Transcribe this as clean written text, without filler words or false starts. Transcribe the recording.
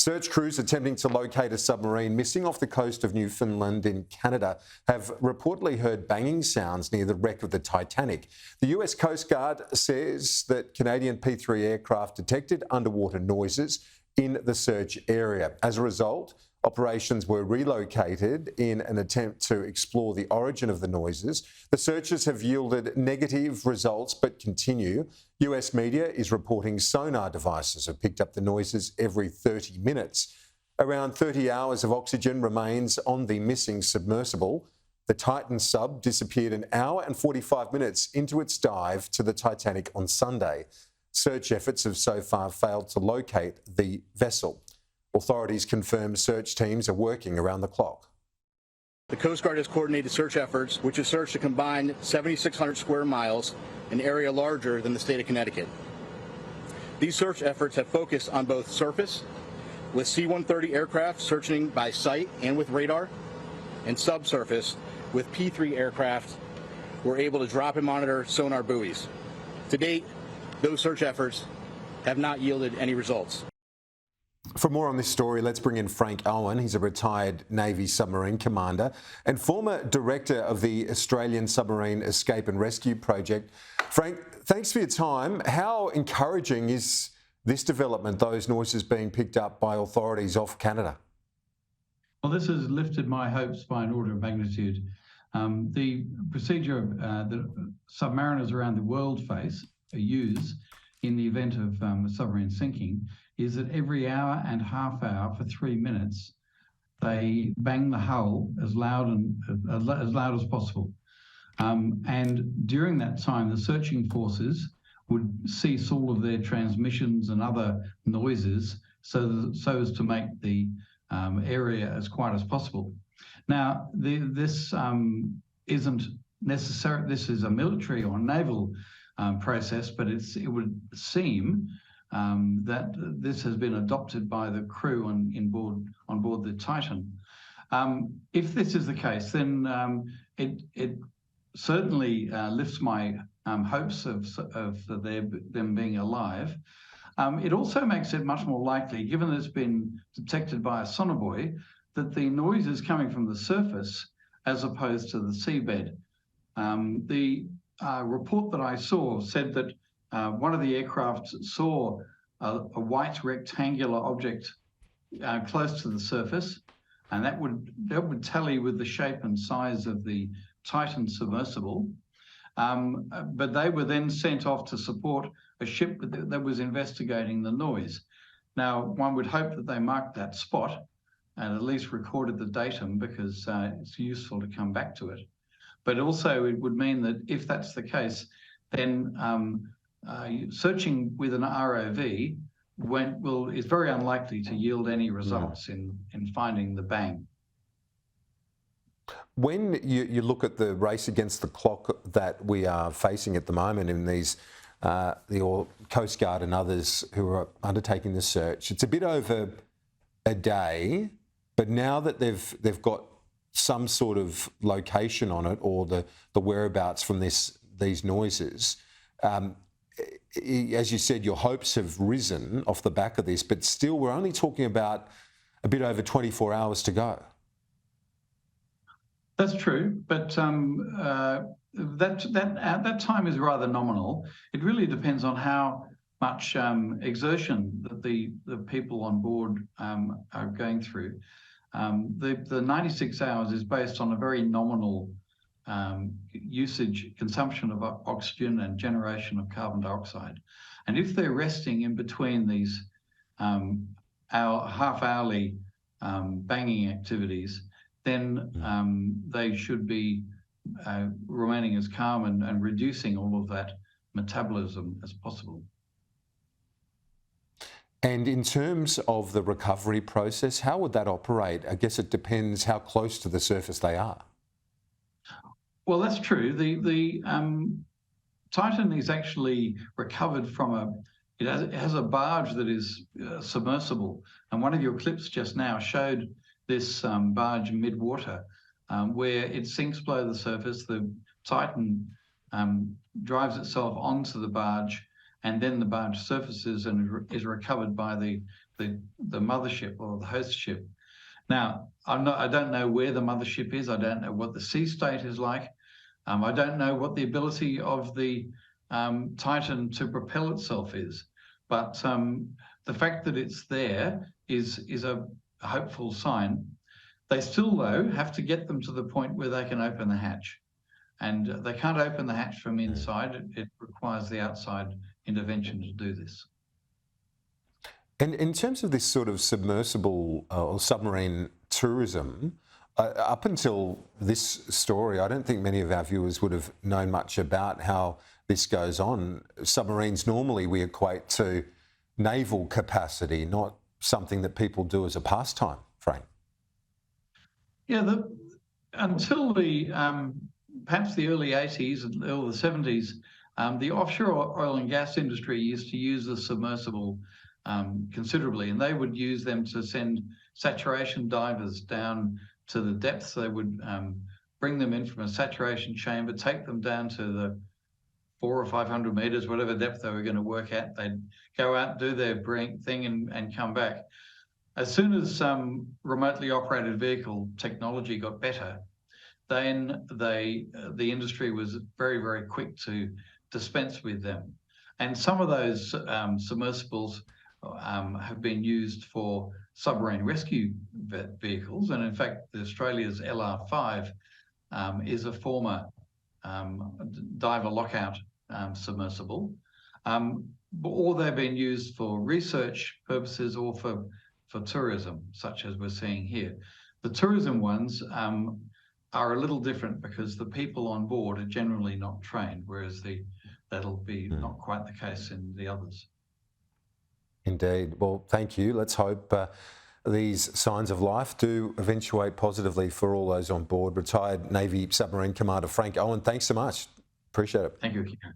Search crews attempting to locate a submarine missing off the coast of Newfoundland in Canada have reportedly heard banging sounds near the wreck of the Titanic. The US Coast Guard says that Canadian P-3 aircraft detected underwater noises in the search area. As a result, operations were relocated in an attempt to explore the origin of the noises. The searches have yielded negative results but continue. US media is reporting sonar devices have picked up the noises every 30 minutes. Around 30 hours of oxygen remains on the missing submersible. The Titan sub disappeared an hour and 45 minutes into its dive to the Titanic on Sunday. Search efforts have so far failed to locate the vessel. Authorities confirm search teams are working around the clock. The Coast Guard has coordinated search efforts, which have searched a combined 7,600 square miles, an area larger than the state of Connecticut. These search efforts have focused on both surface, with C-130 aircraft searching by sight and with radar, and subsurface, with P-3 aircraft were able to drop and monitor sonar buoys. To date, those search efforts have not yielded any results. For more on this story, let's bring in Frank Owen. He's a retired Navy submarine commander and former director of the Australian Submarine Escape and Rescue Project. Frank, thanks for your time. How encouraging is this development, those noises being picked up by authorities off Canada? Well, this has lifted my hopes by an order of magnitude. The procedure that submariners around the world use in the event of a submarine sinking is that every hour and half hour for 3 minutes, they bang the hull as loud as possible. And during that time, the searching forces would cease all of their transmissions and other noises so as to make the area as quiet as possible. Now, this isn't necessary. This is a military or naval process, but it would seem that this has been adopted by the crew on board the Titan. If this is the case, then it certainly lifts my hopes of them being alive. It also makes it much more likely, given that it's been detected by a sonar buoy, that the noise is coming from the surface as opposed to the seabed. The report that I saw said that one of the aircraft saw a white rectangular object close to the surface, and that would tally with the shape and size of the Titan submersible. But they were then sent off to support a ship that was investigating the noise. Now, one would hope that they marked that spot and at least recorded the datum, because it's useful to come back to it. But also it would mean that if that's the case, then searching with an ROV is very unlikely to yield any results in finding the bang. When you look at the race against the clock that we are facing at the moment in these, the Coast Guard and others who are undertaking the search, it's a bit over a day, but now that they've got some sort of location on it, or the whereabouts from these noises, as you said, your hopes have risen off the back of this, but still we're only talking about a bit over 24 hours to go. That's true, but that time is rather nominal. It really depends on how much exertion that the people on board are going through. The 96 hours is based on a very nominal consumption of oxygen and generation of carbon dioxide. And if they're resting in between these half-hourly banging activities, then they should be remaining as calm and reducing all of that metabolism as possible. And in terms of the recovery process, how would that operate? I guess it depends how close to the surface they are. Well, that's true. The Titan is actually recovered from it has a barge that is submersible. And one of your clips just now showed this barge mid-water where it sinks below the surface. The Titan drives itself onto the barge, and then the barge surfaces and is recovered by the the mothership or the host ship. Now, I don't know where the mothership is. I don't know what the sea state is like. I don't know what the ability of the Titan to propel itself is. But the fact that it's there is a hopeful sign. They still, though, have to get them to the point where they can open the hatch. And they can't open the hatch from inside. It requires the outside intervention to do this. And in terms of this sort of submersible or submarine tourism, up until this story, I don't think many of our viewers would have known much about how this goes on. Submarines normally we equate to naval capacity, not something that people do as a pastime, Frank. Yeah, until the perhaps the early 80s or the 70s, the offshore oil and gas industry used to use the submersible considerably, and they would use them to send saturation divers down to the depths. They would bring them in from a saturation chamber, take them down to the 400 or 500 meters, whatever depth they were going to work at. They'd go out, do their thing, and come back. As soon as remotely operated vehicle technology got better, then the industry was very, very quick to dispense with them. And some of those submersibles have been used for submarine rescue vehicles. And in fact, Australia's LR5 is a former diver lockout submersible. Or they've been used for research purposes or for tourism, such as we're seeing here. The tourism ones are a little different because the people on board are generally not trained, whereas that'll be not quite the case in the others. Indeed. Well, thank you. Let's hope these signs of life do eventuate positively for all those on board. Retired Navy Submarine Commander Frank Owen, thanks so much. Appreciate it. Thank you, Kieran.